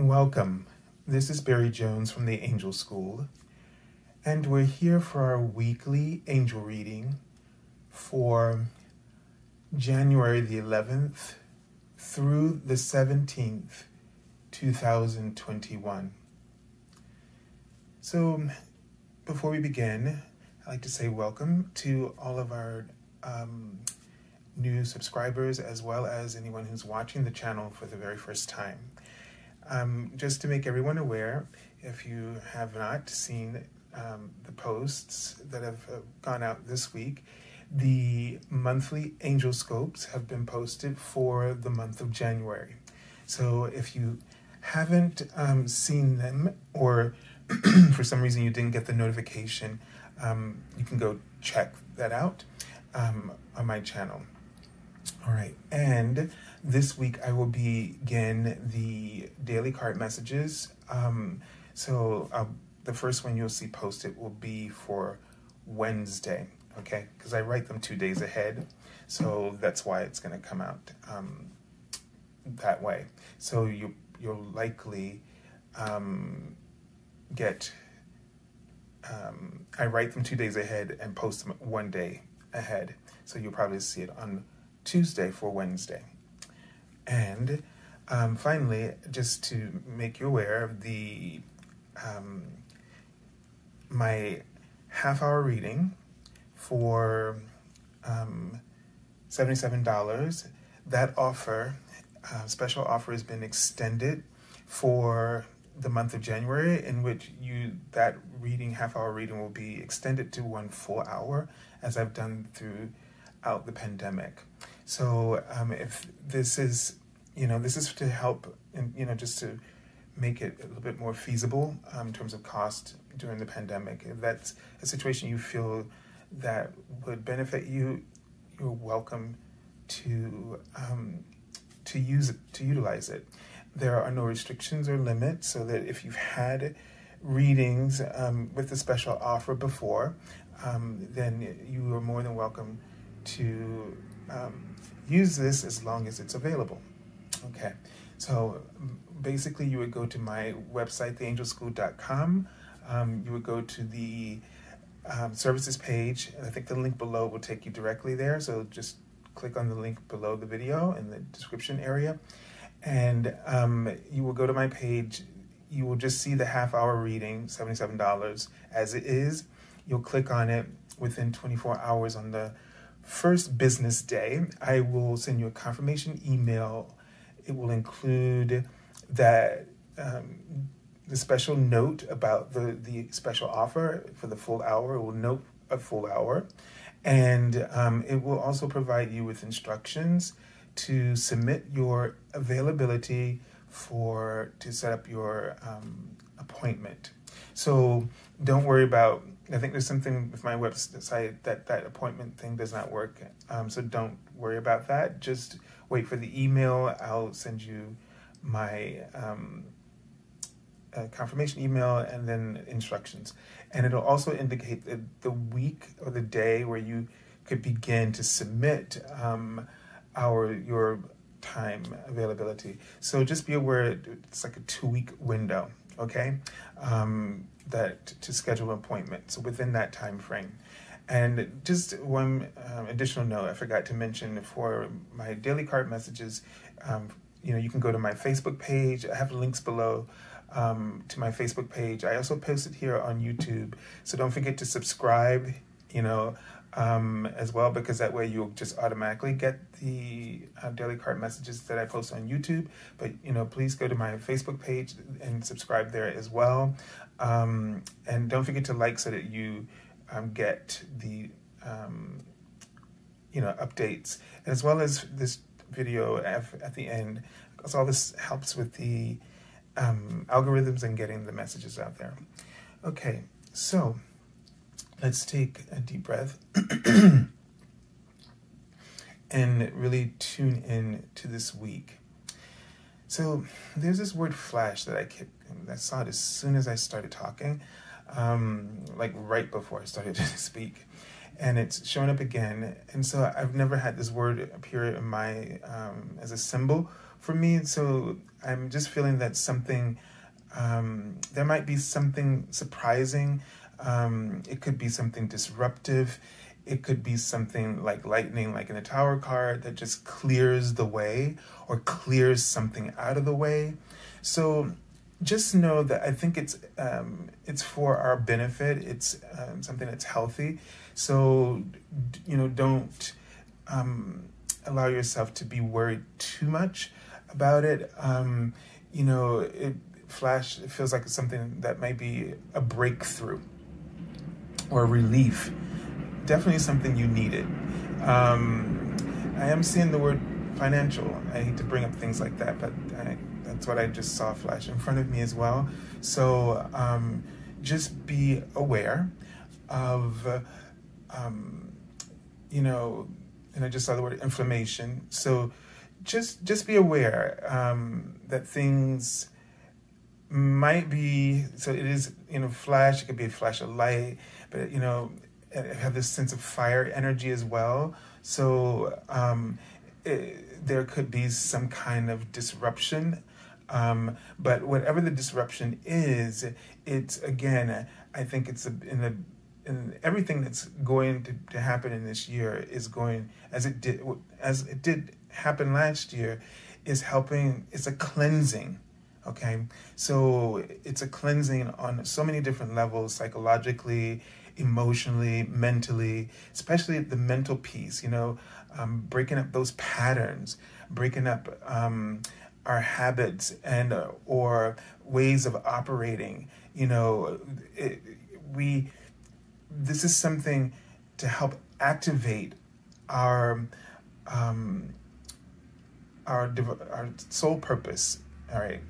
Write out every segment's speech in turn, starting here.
Welcome. This is Barry Jones from the Angel School, and we're here for our weekly angel reading for January the 11th through the 17th, 2021. So, before we begin, I'd like to say welcome to all of our new subscribers, as well as anyone who's watching the channel for the very first time. Just to make everyone aware, if you have not seen the posts that have gone out this week, the monthly angel scopes have been posted for the month of January. So if you haven't seen them, or for some reason you didn't get the notification, you can go check that out on my channel. All right, and this week I will begin the daily card messages. The first one you'll see posted will be for Wednesday, okay? Because I write them 2 days ahead, so that's why it's going to come out that way. So you'll likely get. I write them 2 days ahead and post them 1 day ahead, so you'll probably see it on Tuesday for Wednesday. And finally, just to make you aware of the my half-hour reading for $77, that offer, special offer, has been extended for the month of January, in which that reading, half-hour reading, will be extended to 1 full hour, as I've done throughout the pandemic. So if this is, this is to help, and just to make it a little bit more feasible in terms of cost during the pandemic. If that's a situation you feel that would benefit you, you're welcome to utilize it. There are no restrictions or limits, so that if you've had readings with the special offer before, then you are more than welcome to use this as long as it's available. Okay, so basically you would go to my website, theangelschool.com. You would go to the services page, and I think the link below will take you directly there. So just click on the link below the video in the description area, and you will go to my page. You will just see the half-hour reading, $77 as it is. You'll click on it. Within 24 hours on the first business day, I will send you a confirmation email. It will include that the special note about the special offer for the full hour. It will note a full hour, and it will also provide you with instructions to submit your availability to set up your appointment. So don't worry about, I think there's something with my website that appointment thing does not work. So don't worry about that. Just wait for the email. I'll send you my confirmation email and then instructions. And it'll also indicate the week or the day where you could begin to submit your time availability. So just be aware it's like a 2-week window, okay? That to schedule an appointment, so within that time frame. And just one additional note I forgot to mention, for my daily card messages, you can go to my Facebook page. I have links below to my Facebook page. I also post it here on YouTube, so don't forget to subscribe, as well, because that way you'll just automatically get the daily card messages that I post on YouTube. But please go to my Facebook page and subscribe there as well, and don't forget to like, so that you get the updates, as well as this video at the end, because all this helps with the algorithms and getting the messages out there. Okay, so let's take a deep breath and really tune in to this week. So there's this word flash that I saw it as soon as I started talking, like right before I started to speak, and it's showing up again. And so I've never had this word appear in my as a symbol for me, so I'm just feeling that something, there might be something surprising. It could be something disruptive. It could be something like lightning, like in a tower card, that just clears the way or clears something out of the way. So just know that I think it's for our benefit. It's something that's healthy. So, don't allow yourself to be worried too much about it. It feels like it's something that might be a breakthrough or relief. Definitely something you needed. I am seeing the word financial. I hate to bring up things like that, but that's what I just saw flash in front of me as well. So just be aware of, and I just saw the word inflammation. So just be aware that things might be, so it is, flash, it could be a flash of light, but, have this sense of fire energy as well. So there could be some kind of disruption. But whatever the disruption is, it's, again, I think it's in everything that's going to happen in this year is going, as it did happen last year, is helping, it's a cleansing. Okay, so it's a cleansing on so many different levels, psychologically, emotionally, mentally, especially the mental piece, breaking up those patterns, breaking up our habits and or ways of operating. This is something to help activate our soul purpose. All right.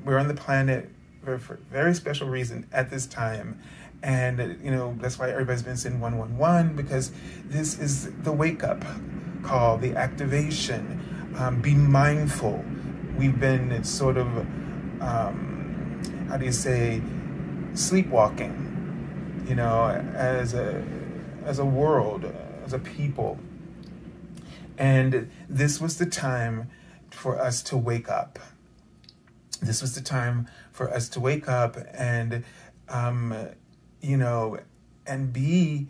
We're on the planet for a very special reason at this time. And, that's why everybody's been saying 111, because this is the wake-up call, the activation. Be mindful. We've been sort of, sleepwalking, as a world, as a people. And this was the time for us to wake up. This was the time for us to wake up and, and be,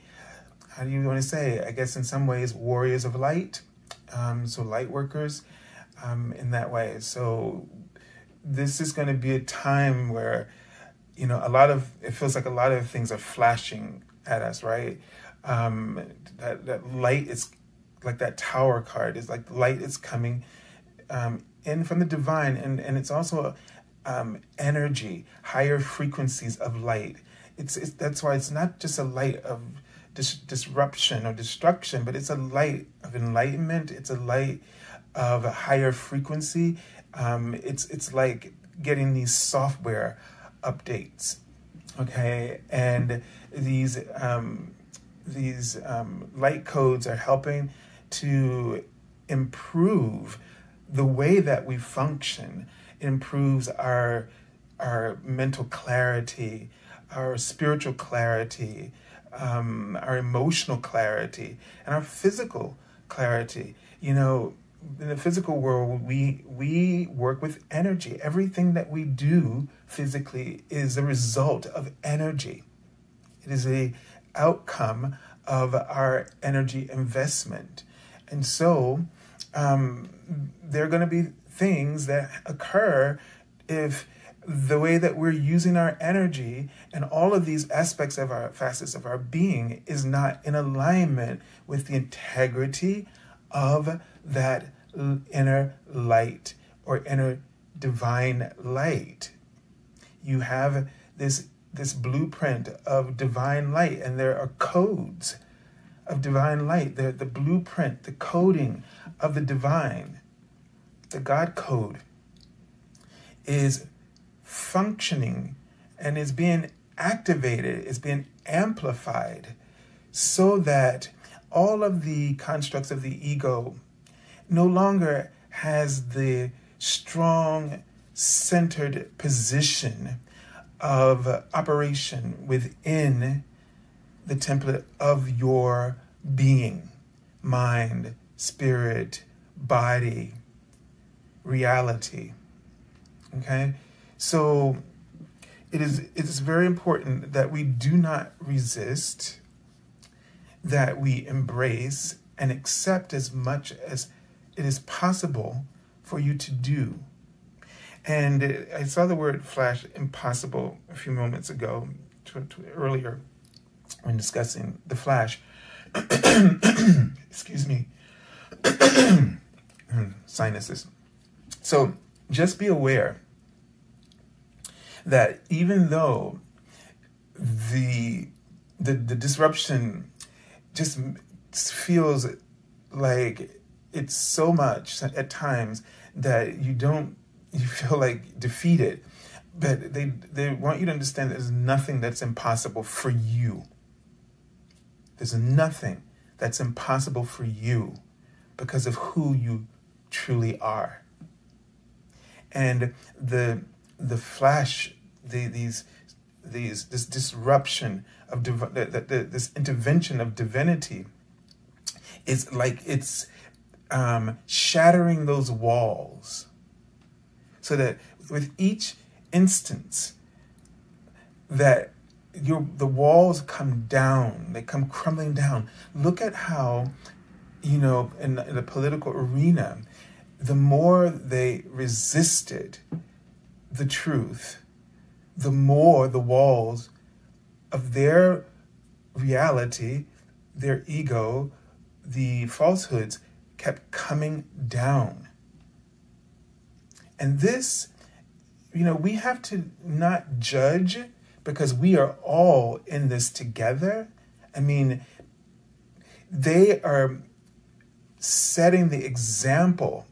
how do you want to say, I guess in some ways, warriors of light. So light workers in that way. So this is going to be a time where, it feels like a lot of things are flashing at us, right? That light is like that tower card is like light is coming in from the divine, and it's also energy, higher frequencies of light. That's why it's not just a light of disruption or destruction, but it's a light of enlightenment. It's a light of a higher frequency. It's like getting these software updates, okay? And these light codes are helping to improve the way that we function. It improves our mental clarity, our spiritual clarity, our emotional clarity, and our physical clarity. In the physical world, we work with energy. Everything that we do physically is a result of energy. It is a outcome of our energy investment. And so there are going to be things that occur if the way that we're using our energy and all of these aspects of our facets of our being is not in alignment with the integrity of that inner light or inner divine light. You have this blueprint of divine light, and there are codes of divine light. The blueprint, the coding of the divine, the God code, is functioning and is being activated, is being amplified, so that all of the constructs of the ego no longer has the strong, centered position of operation within the template of your being, mind, spirit, body, reality. Okay? So it is very important that we do not resist, that we embrace and accept as much as it is possible for you to do. And I saw the word flash impossible a few moments ago, earlier, when discussing the flash. Excuse me. Sinuses. So just be aware that even though the disruption just feels like it's so much at times that you feel like defeated, but they want you to understand there's nothing that's impossible for you. There's nothing that's impossible for you because of who you truly are. And the flash, this disruption of this intervention of divinity is like it's shattering those walls, so that with each instance that the walls come down, they come crumbling down. Look at how, in the political arena, the more they resisted the truth, the more the walls of their reality, their ego, the falsehoods kept coming down. And this, we have to not judge, because we are all in this together. I mean, they are setting the example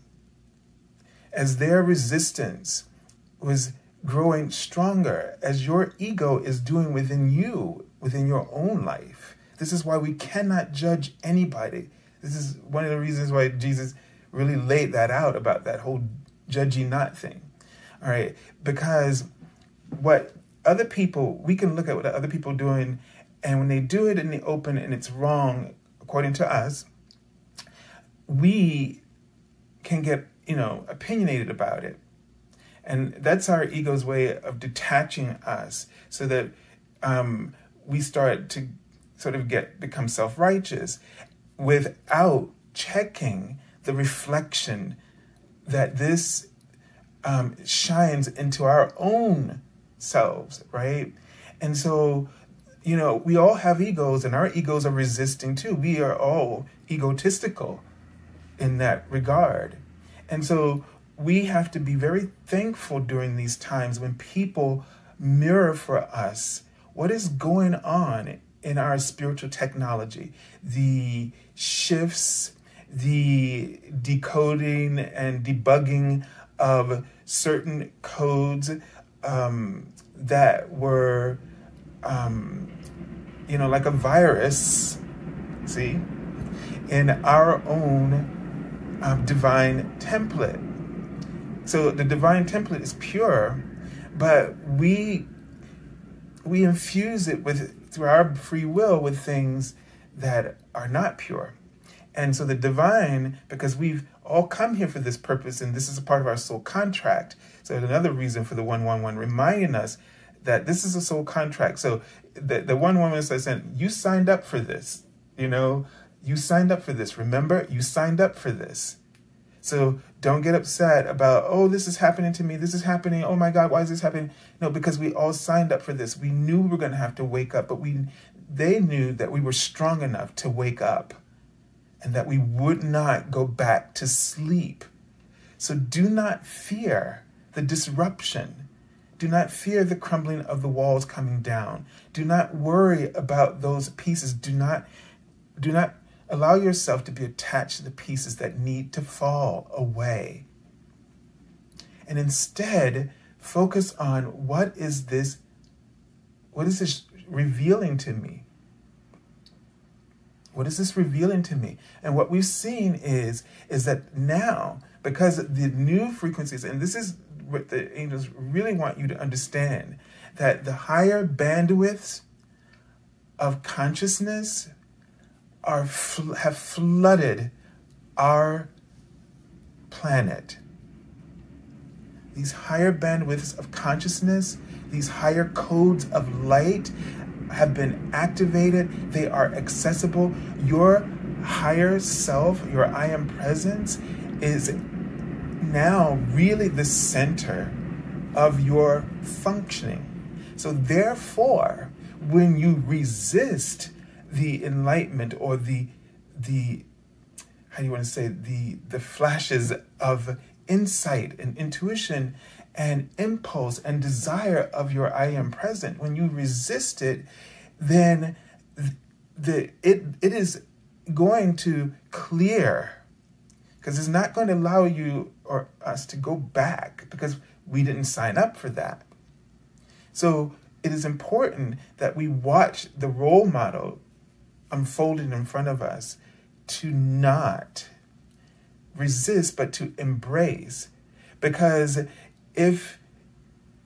as their resistance was growing stronger, as your ego is doing within you, within your own life. This is why we cannot judge anybody. This is one of the reasons why Jesus really laid that out about that whole judgy not thing. All right, because we can look at what other people are doing, and when they do it in the open and it's wrong, according to us, we can get, opinionated about it. And that's our ego's way of detaching us, so that we start to sort of become self-righteous without checking the reflection that this shines into our own selves, right? And so, we all have egos, and our egos are resisting too. We are all egotistical in that regard. And so we have to be very thankful during these times when people mirror for us what is going on in our spiritual technology, the shifts, the decoding and debugging of certain codes that were, like a virus, see, in our own divine template. So the divine template is pure, but we infuse it through our free will with things that are not pure. And so the divine, because we've all come here for this purpose, and this is a part of our soul contract. So another reason for the 111 reminding us that this is a soul contract. So the 111 says, you signed up for this, you signed up for this. Remember, you signed up for this. So don't get upset about, oh, this is happening to me. This is happening. Oh my God, why is this happening? No, because we all signed up for this. We knew we were going to have to wake up, but they knew that we were strong enough to wake up and that we would not go back to sleep. So do not fear the disruption. Do not fear the crumbling of the walls coming down. Do not worry about those pieces. Do not allow yourself to be attached to the pieces that need to fall away. And instead, focus on what is this revealing to me? What is this revealing to me? And what we've seen is that now, because the new frequencies, and this is what the angels really want you to understand, that the higher bandwidths of consciousness have flooded our planet. these higher bandwidths of consciousness, these higher codes of light have been activated. They are accessible. Your higher self, your I am presence, is now really the center of your functioning. So therefore, when you resist the enlightenment or the how do you want to say, the flashes of insight and intuition and impulse and desire of your I am present, when you resist it, then it is going to clear, because it's not going to allow you or us to go back, because we didn't sign up for that. So it is important that we watch the role model unfolding in front of us, to not resist, but to embrace. Because if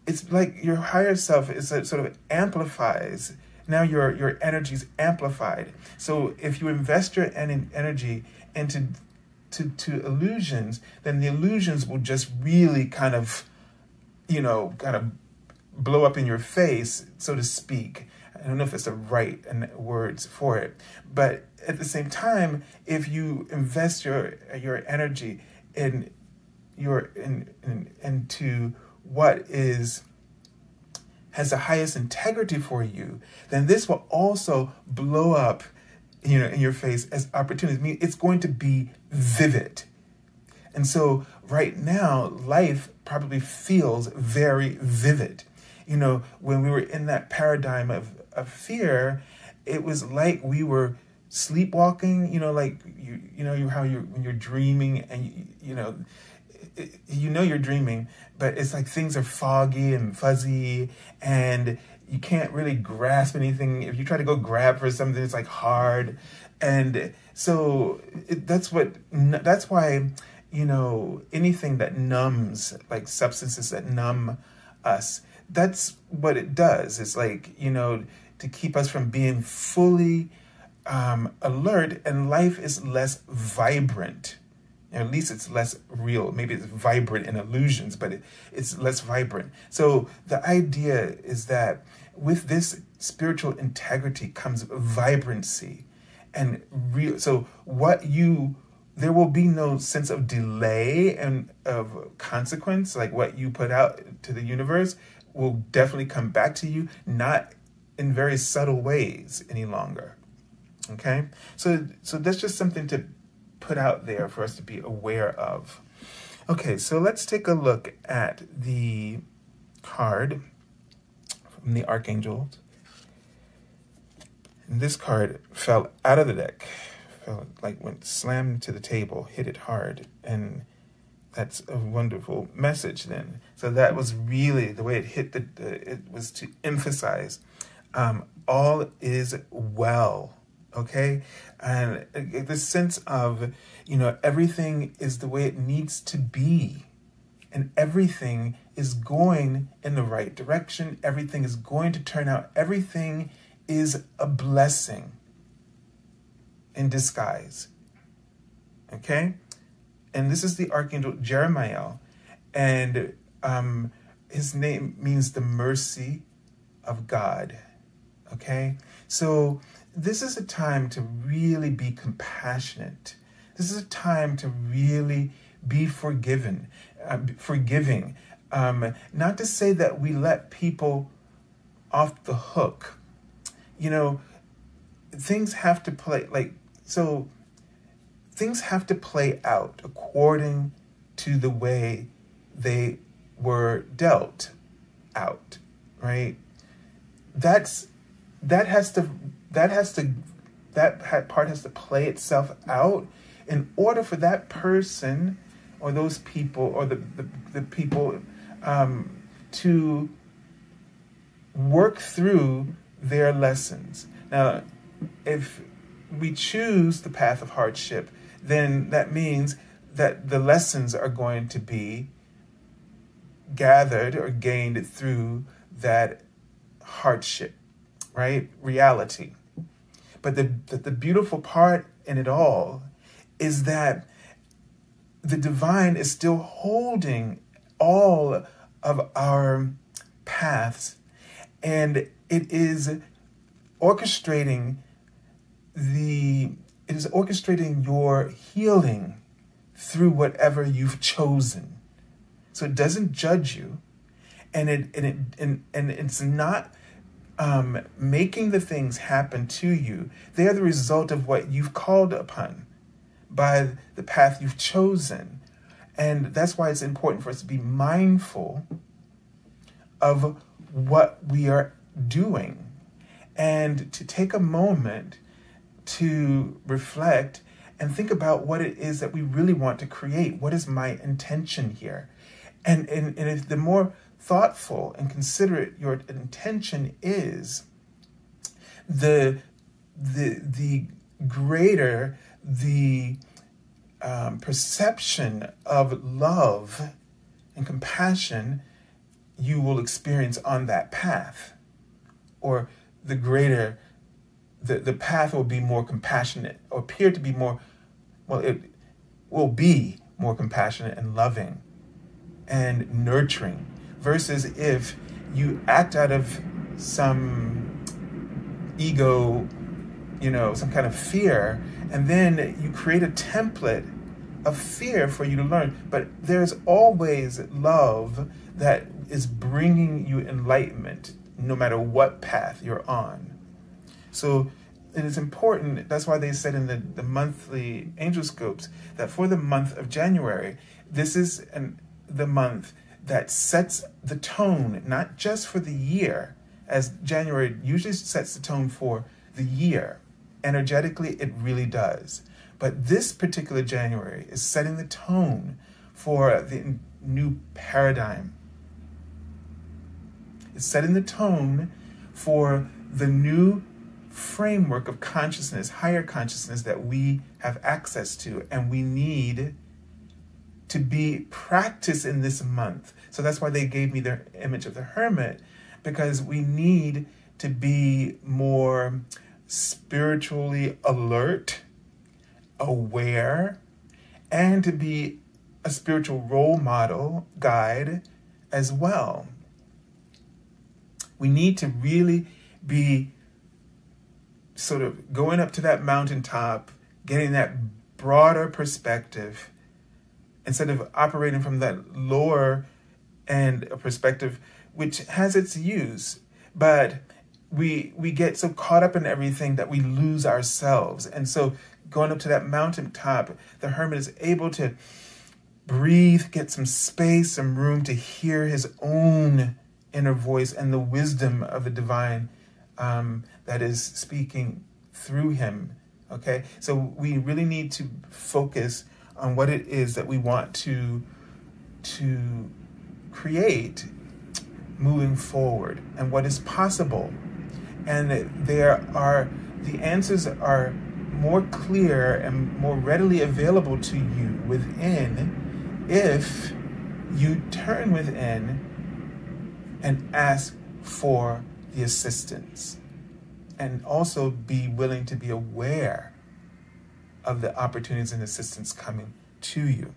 it's like your higher self is sort of amplifies, now your energy is amplified. So if you invest your energy into to illusions, then the illusions will just really kind of blow up in your face, so to speak. I don't know if it's the right words for it, but at the same time, if you invest your energy into what has the highest integrity for you, then this will also blow up, in your face as opportunities. I mean, it's going to be vivid. And so right now, life probably feels very vivid. When we were in that paradigm of fear, it was like we were sleepwalking, when you're dreaming and you're dreaming, but it's like things are foggy and fuzzy and you can't really grasp anything. If you try to go grab for something, it's like hard. And so that's why, anything that numbs, like substances that numb us, that's what it does. It's like, to keep us from being fully alert, and life is less vibrant. At least it's less real. Maybe it's vibrant in illusions, but it's less vibrant. So the idea is that with this spiritual integrity comes vibrancy and real. So there will be no sense of delay and of consequence. Like what you put out to the universe will definitely come back to you, not in very subtle ways any longer. Okay? So that's just something to put out there for us to be aware of. Okay, so let's take a look at the card from the Archangel. And this card fell out of the deck, went slammed to the table, hit it hard, and that's a wonderful message then. So that was really the way it hit it was to emphasize all is well, okay? And the sense of, everything is the way it needs to be. And everything is going in the right direction. Everything is going to turn out. Everything is a blessing in disguise, okay? And this is the Archangel Jeremiah, and his name means the mercy of God, okay? So this is a time to really be compassionate. This is a time to really be forgiving. Not to say that we let people off the hook. Things have to play, things have to play out according to the way they were dealt out, right? That part has to play itself out in order for that person or those people or the people to work through their lessons. Now, if we choose the path of hardship, then that means that the lessons are going to be gathered or gained through that hardship, right? Reality. But the beautiful part in it all is that the divine is still holding all of our paths, and it is orchestrating your healing through whatever you've chosen. So it doesn't judge you, and it's not making the things happen to you. They are the result of what you've called upon by the path you've chosen. And that's why it's important for us to be mindful of what we are doing and to take a moment to reflect and think about what it is that we really want to create. What is my intention here? And if the more thoughtful and considerate your intention is, the greater the perception of love and compassion you will experience on that path, or the greater the path will be more compassionate, or appear to be more, well, it will be more compassionate and loving and nurturing, versus if you act out of some ego, some kind of fear, and then you create a template of fear for you to learn. But there's always love that is bringing you enlightenment, no matter what path you're on. So it is important. That's why they said in the monthly angel scopes that for the month of January, this is the month that sets the tone, not just for the year, as January usually sets the tone for the year. Energetically, it really does. But this particular January is setting the tone for the new paradigm. It's setting the tone for the new framework of consciousness, higher consciousness that we have access to, and we need to be practiced in this month. So that's why they gave me the image of the hermit, because we need to be more spiritually alert, aware, and to be a spiritual role model, guide as well. We need to really be sort of going up to that mountaintop, getting that broader perspective, instead of operating from that lower end perspective, which has its use. But we get so caught up in everything that we lose ourselves. And so going up to that mountaintop, the hermit is able to breathe, get some space, some room to hear his own inner voice and the wisdom of the divine that is speaking through him. Okay, so we really need to focus on what it is that we want to create moving forward and what is possible. And the answers are more clear and more readily available to you within if you turn within and ask for the assistance, and also be willing to be aware of the opportunities and assistance coming to you.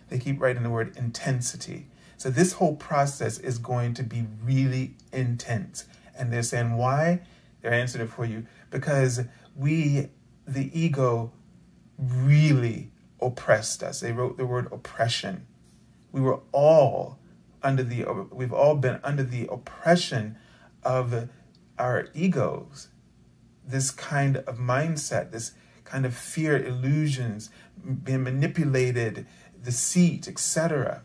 They keep writing the word intensity. So this whole process is going to be really intense. And they're saying why? They're answering it for you. Because the ego really oppressed us. They wrote the word oppression. We've all been under the oppression of our egos. This kind of mindset, this kind of fear, illusions, being manipulated, deceit, etc.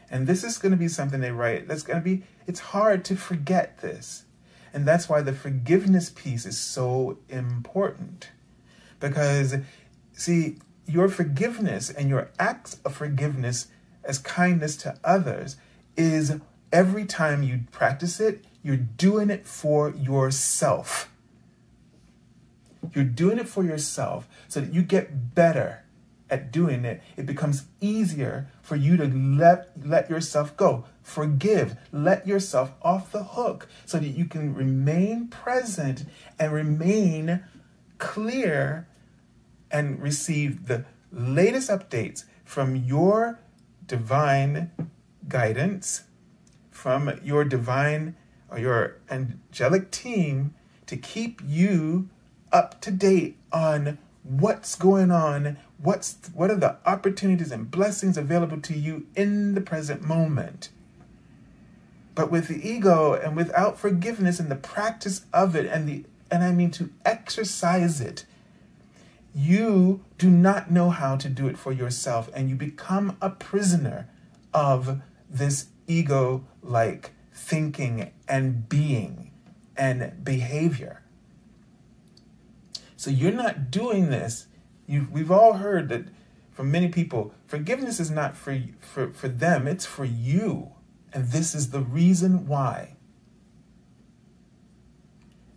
And this is going to be something they write. It's hard to forget this. And that's why the forgiveness piece is so important. Because, see, your forgiveness and your acts of forgiveness as kindness to others is, every time you practice it, you're doing it for yourself. You're doing it for yourself so that you get better at doing it. It becomes easier for you to let yourself go. Forgive. Let yourself off the hook so that you can remain present and remain clear and receive the latest updates from your divine guidance from your divine or your angelic team to keep you up to date on what's going on, what are the opportunities and blessings available to you in the present moment. But with the ego and without forgiveness and the practice of it, and I mean to exercise it, you do not know how to do it for yourself, and you become a prisoner of this ego-like thinking and being and behavior. So you're not doing this. We've all heard that from many people, forgiveness is not for them, it's for you. And this is the reason why.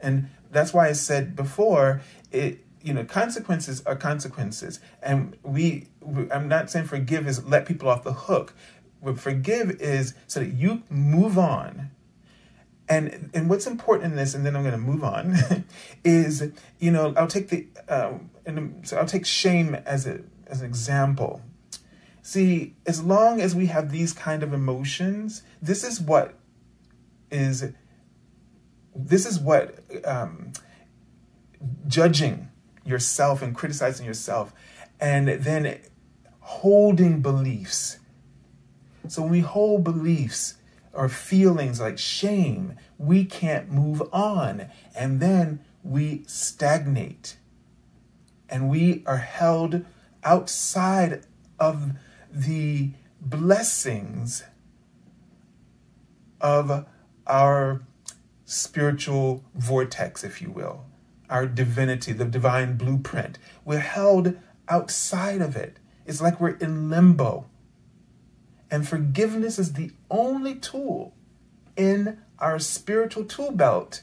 And that's why I said before, consequences are consequences. And I'm not saying forgive is let people off the hook. What forgive is so that you move on. And what's important in this, and then I'm going to move on, is, I'll take I'll take shame as an example. See, as long as we have these kind of emotions, this is what judging yourself and criticizing yourself, and then holding beliefs. So when we hold beliefs or feelings like shame, we can't move on, and then we stagnate, and we are held outside of the blessings of our spiritual vortex, if you will, our divinity, the divine blueprint. We're held outside of it. It's like we're in limbo. And forgiveness is the only tool in our spiritual tool belt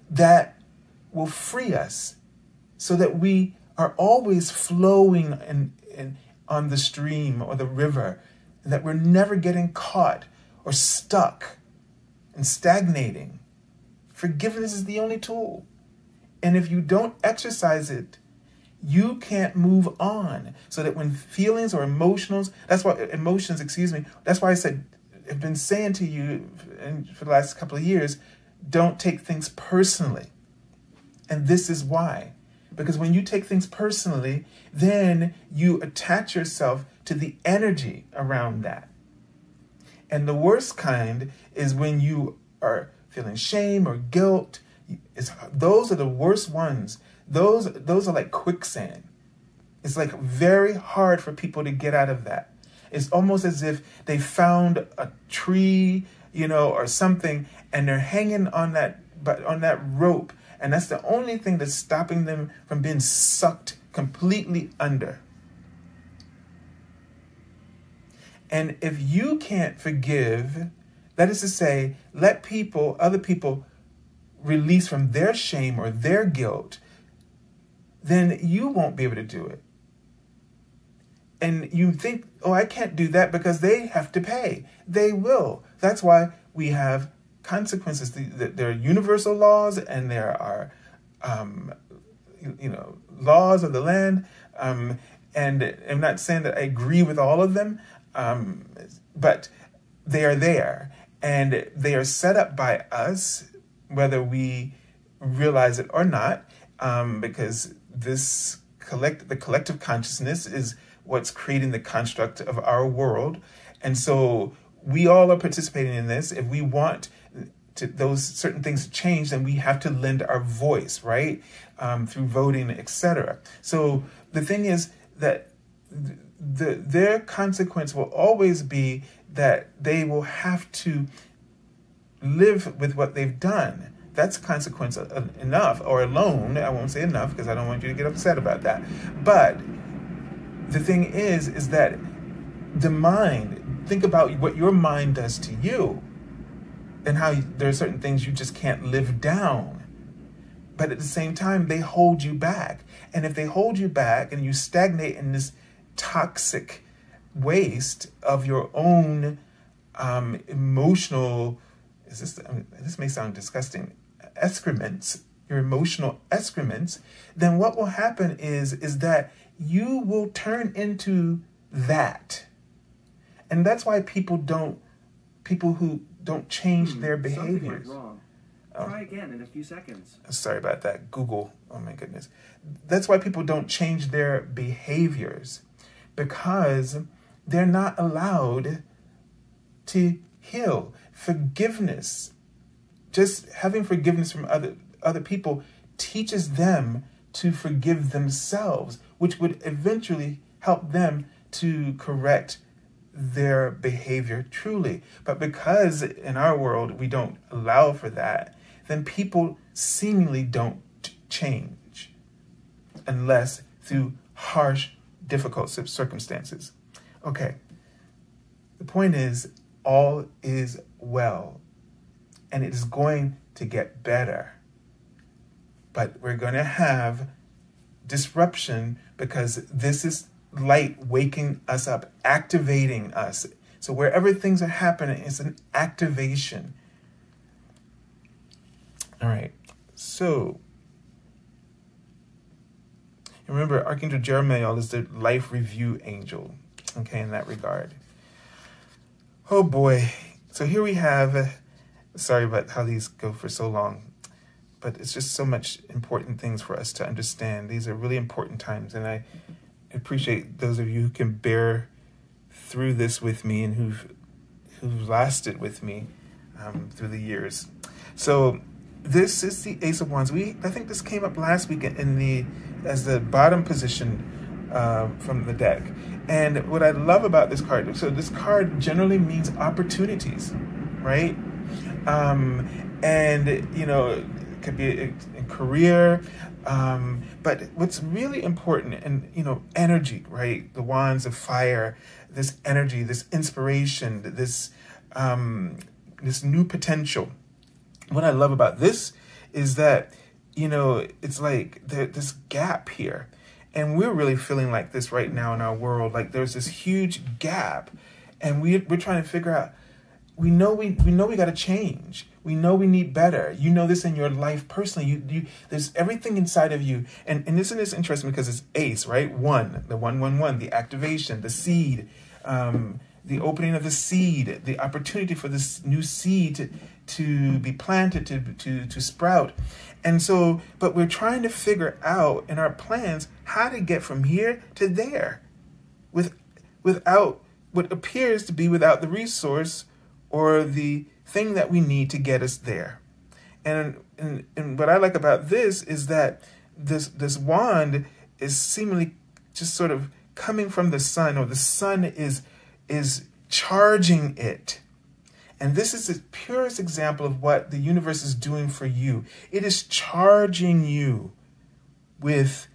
that will free us so that we are always flowing on the stream or the river, and that we're never getting caught or stuck and stagnating. Forgiveness is the only tool. And if you don't exercise it, you can't move on. So that when feelings or emotions, that's why I said, I've been saying to you for the last couple of years, don't take things personally. And this is why. Because when you take things personally, then you attach yourself to the energy around that. And the worst kind is when you are feeling shame or guilt. Those are the worst ones. Those are like quicksand. It's like very hard for people to get out of that. It's almost as if they found a tree, or something, and they're hanging on that rope, and that's the only thing that's stopping them from being sucked completely under. And if you can't forgive, that is to say, let other people release from their shame or their guilt, then you won't be able to do it. And you think, I can't do that because they have to pay. They will. That's why we have consequences. There are universal laws, and there are, laws of the land. And I'm not saying that I agree with all of them, but they are there, and they are set up by us, whether we realize it or not, because the collective consciousness is what's creating the construct of our world. And so we all are participating in this. If we want those certain things to change, then we have to lend our voice, right? Through voting, etc. So the thing is that their consequence will always be that they will have to live with what they've done. That's consequence enough, or alone. I won't say enough because I don't want you to get upset about that. But the thing is that the mind, think about what your mind does to you, and how there are certain things you just can't live down. But at the same time, they hold you back. And if they hold you back and you stagnate in this toxic waste of your own emotional, this may sound disgusting, excrements, your emotional excrements, then what will happen is that you will turn into that. And that's why people don't people who don't change their behaviors. Something went wrong. Try again in a few seconds. Sorry about that. Google. Oh my goodness. That's why people don't change their behaviors, because they're not allowed to heal. Forgiveness, just having forgiveness from other people teaches them to forgive themselves, which would eventually help them to correct their behavior truly. But because in our world we don't allow for that, then people seemingly don't change unless through harsh, difficult circumstances. Okay, the point is, all is well, and it is going to get better. But we're going to have disruption, because this is light waking us up, activating us. So wherever things are happening, it's an activation. All right, so remember, Archangel Jeremiah is the life review angel, okay, in that regard. Oh boy, so here we have, sorry about how these go for so long, but it's just so much important things for us to understand. These are really important times, and I appreciate those of you who can bear through this with me and who've lasted with me through the years. So this is the Ace of Wands. I think this came up last week as the bottom position from the deck. And what I love about this card, so this card generally means opportunities, right? And you know, it could be in career, but what's really important, and you know, energy, right? The wands of fire, this energy, this inspiration, this new potential. What I love about this is that, you know, it's like this gap here. And we're really feeling like this right now in our world. Like there's this huge gap, and we're trying to figure out, we know we got to change. We know we need better. You know this in your life personally. There's everything inside of you. And isn't this interesting, because it's Ace, right? The 111, the activation, the seed, the opening of the seed, the opportunity for this new seed to be planted, to sprout. And so, but we're trying to figure out in our plans how to get from here to there without what appears to be without the resource or the thing that we need to get us there. And what I like about this is that this wand is seemingly just sort of coming from the sun, or the sun is charging it. And this is the purest example of what the universe is doing for you. It is charging you with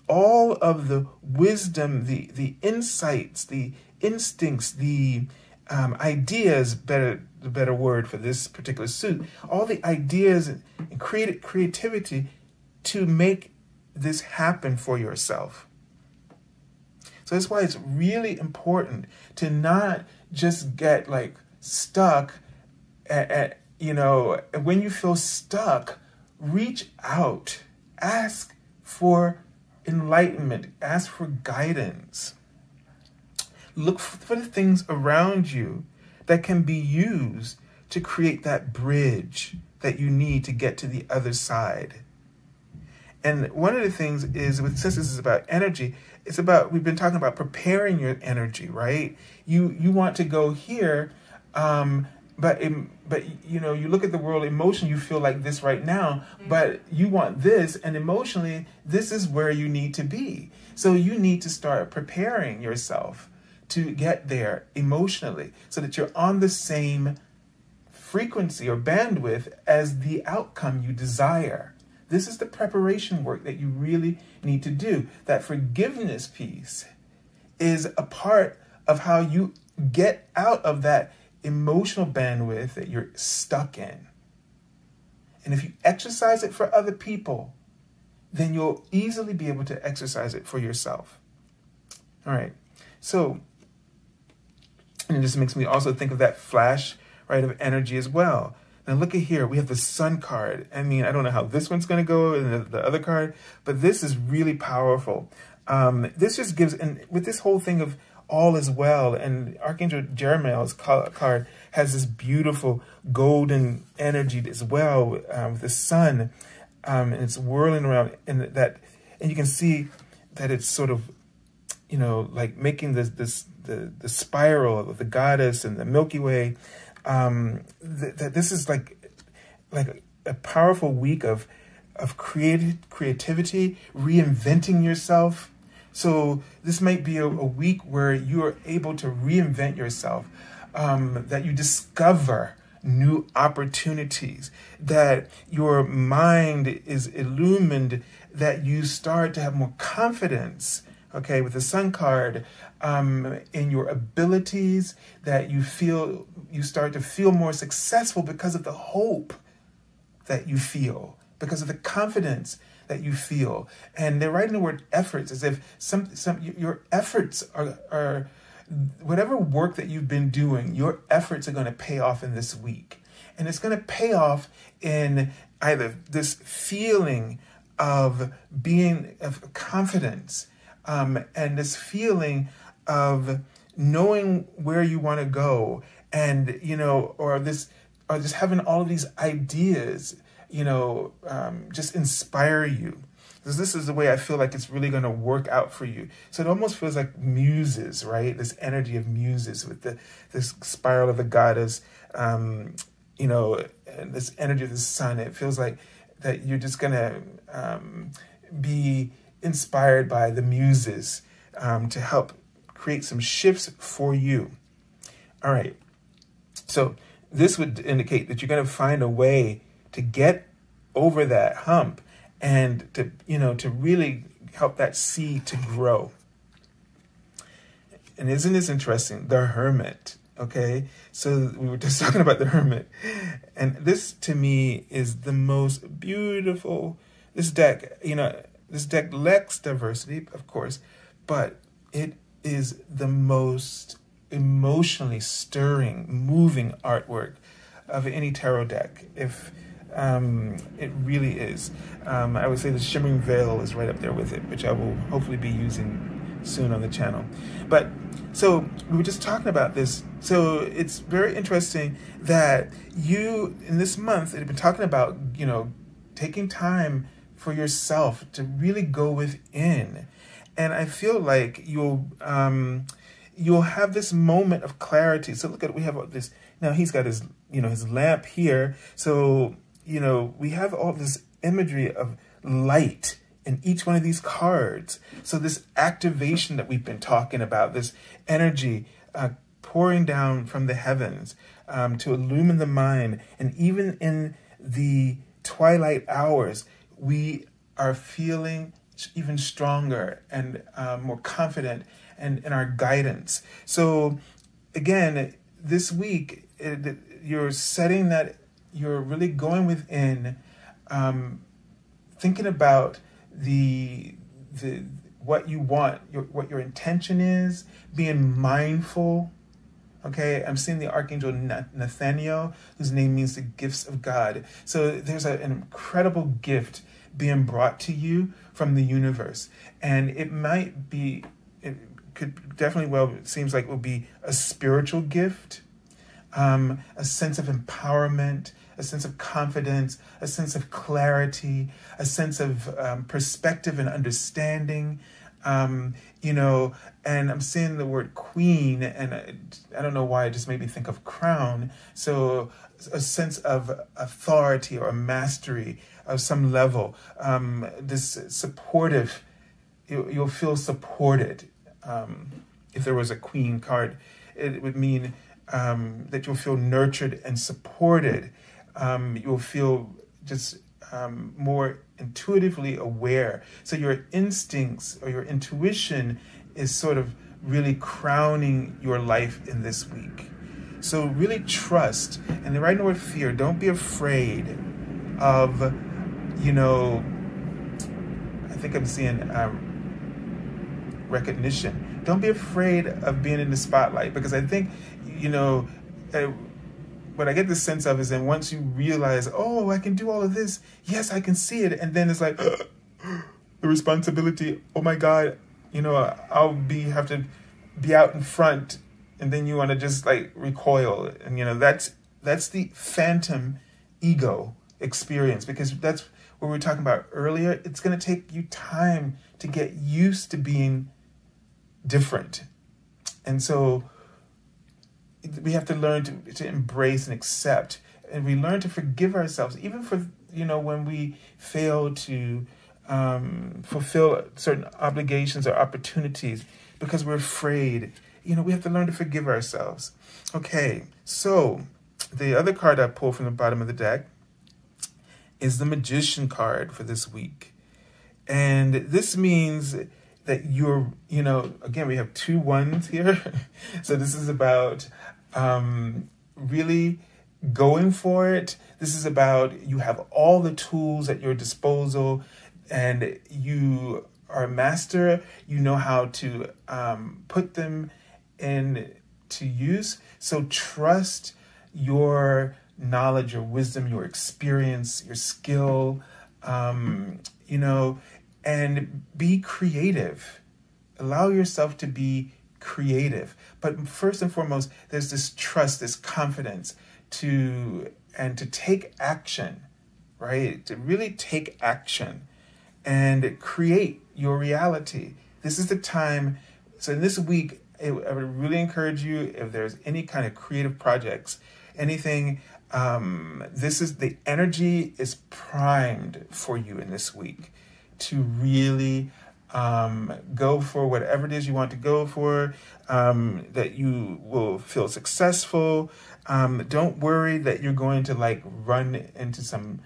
all of the wisdom, the insights, the instincts, the ideas, the better word for this particular suit, all the ideas and creativity to make this happen for yourself. So that's why it's really important to not just get like stuck at you know, when you feel stuck, reach out, ask for enlightenment, ask for guidance. Look for the things around you that can be used to create that bridge that you need to get to the other side. And one of the things is, since this is about energy, it's about, we've been talking about preparing your energy, right? You want to go here, but you know, you look at the world emotionally, you feel like this right now, but you want this, and emotionally, this is where you need to be. So you need to start preparing yourself to get there emotionally, so that you're on the same frequency or bandwidth as the outcome you desire. This is the preparation work that you really need to do. That forgiveness piece is a part of how you get out of that emotional bandwidth that you're stuck in. And if you exercise it for other people, then you'll easily be able to exercise it for yourself. All right. So, and this makes me also think of that flash, right, of energy as well. Now look at here, we have the Sun card. I mean, I don't know how this one's going to go and the other card, but this is really powerful. This just gives, and with this whole thing of all is well. And Archangel Jeremiah's card has this beautiful golden energy as well, with the sun, and it's whirling around, and you can see that it's sort of, you know, like making the spiral of the goddess and the Milky Way. That this is like a powerful week of creativity, reinventing yourself. So this might be a week where you are able to reinvent yourself, that you discover new opportunities, that your mind is illumined, that you start to have more confidence, okay, with the Sun card, in your abilities, that you start to feel more successful because of the hope that you feel, because of the confidence that you feel. And they're writing the word efforts as if your efforts are whatever work that you've been doing, your efforts are going to pay off in this week. And it's going to pay off in either this feeling of confidence, and this feeling of knowing where you want to go, and, you know, or just having all of these ideas, you know, just inspire you. Because this is the way I feel like it's really going to work out for you. So it almost feels like muses, right? This energy of muses with this spiral of the goddess, you know, and this energy of the sun. It feels like that you're just going to be inspired by the muses to help create some shifts for you. All right. So this would indicate that you're going to find a way to get over that hump and to, you know, to really help that seed to grow. And isn't this interesting? The Hermit, okay? So we were just talking about the Hermit. And this, to me, is the most beautiful. This deck, you know, this deck lacks diversity, of course, but it is the most emotionally stirring, moving artwork of any tarot deck. It really is. I would say the Shimmering Veil is right up there with it, which I will hopefully be using soon on the channel. But so we were just talking about this. So it's very interesting that you, in this month, have been talking about, you know, taking time for yourself to really go within. And I feel like you'll have this moment of clarity. So look at, we have this, now he's got his, you know, his lamp here. So, you know, we have all this imagery of light in each one of these cards. So this activation that we've been talking about, this energy pouring down from the heavens to illumine the mind. And even in the twilight hours, we are feeling even stronger and more confident and in our guidance. So again, this week, you're setting that, you're really going within, thinking about what you want, what your intention is, being mindful. Okay, I'm seeing the Archangel Nathaniel, whose name means the gifts of God. So there's an incredible gift being brought to you from the universe. And it might be, it could definitely, well, it seems like it will be a spiritual gift, a sense of empowerment, a sense of confidence, a sense of clarity, a sense of perspective and understanding. You know, and I'm seeing the word queen, and I don't know why, it just made me think of crown. So a sense of authority or mastery of some level. This supportive, you'll feel supported. If there was a queen card, it would mean that you'll feel nurtured and supported. You'll feel just more intuitively aware. So your instincts or your intuition is sort of really crowning your life in this week. So really trust, and the right word fear, don't be afraid of, you know, I think I'm seeing recognition. Don't be afraid of being in the spotlight, because I think, you know, what I get the sense of is that once you realize, oh, I can do all of this, yes, I can see it, and then it's like the responsibility, oh my God, you know, have to be out in front, and then you want to just like recoil. And that's the phantom ego experience, because that's what we were talking about earlier. It's going to take you time to get used to being different. And so we have to learn to embrace and accept, and we learn to forgive ourselves, even for, when we fail to fulfill certain obligations or opportunities because we're afraid. We have to learn to forgive ourselves. Okay, so the other card I pulled from the bottom of the deck is the Magician card for this week. And this means that you're, again, we have 2 ones here. So this is about really going for it. This is about you have all the tools at your disposal, and you are a master. You know how to put them into use. So trust your knowledge, your wisdom, your experience, your skill, and be creative. Allow yourself to be creative. But first and foremost, there's this trust, this confidence to take action, right? To really take action and create your reality. This is the time. So in this week, I would really encourage you, if there's any kind of creative projects, anything, the energy is primed for you in this week to really go for whatever it is you want to go for, that you will feel successful. Don't worry that you're going to run into some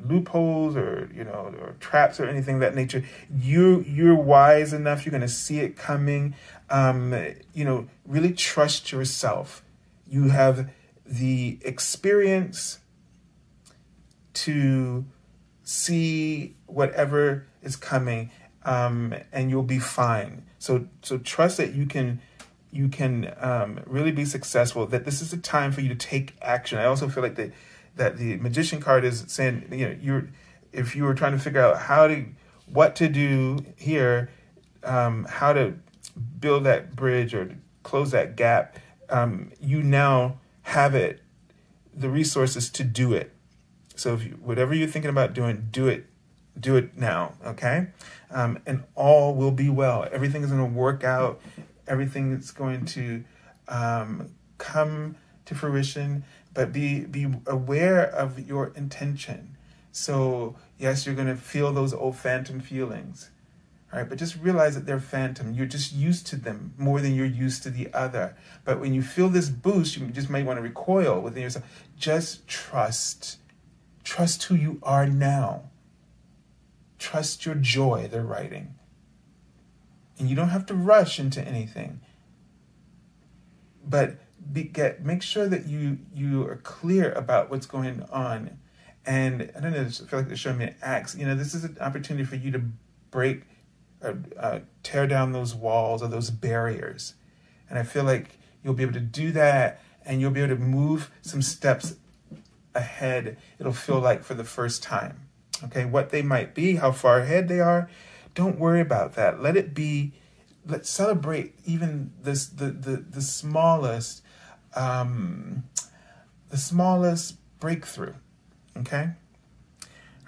loopholes or or traps or anything of that nature. You're wise enough. You're going to see it coming. Really trust yourself. You have the experience to see whatever is coming, and you'll be fine. So trust that you can really be successful, that this is the time for you to take action. I also feel like that the Magician card is saying, if you were trying to figure out what to do here, how to build that bridge or close that gap, you now have the resources to do it. So whatever you're thinking about doing, do it now, okay? And all will be well. Everything is going to work out. Everything is going to come to fruition, but be aware of your intention. So yes, you're going to feel those old phantom feelings, all right? But just realize that they're phantom. You're just used to them more than you're used to the other. But when you feel this boost, you just might want to recoil within yourself. Just trust who you are now. Trust your joy, they're writing. And you don't have to rush into anything. But make sure that you are clear about what's going on. And I don't know, I feel like they're showing me an axe. This is an opportunity for you to break, tear down those walls or those barriers. And I feel like you'll be able to do that, and you'll be able to move some steps ahead. It'll feel like for the first time. Okay, what they might be, how far ahead they are, don't worry about that. Let it be. Let's celebrate even the smallest breakthrough. Okay.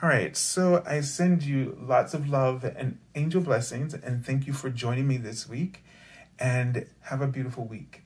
All right. So I send you lots of love and angel blessings, and thank you for joining me this week. And have a beautiful week.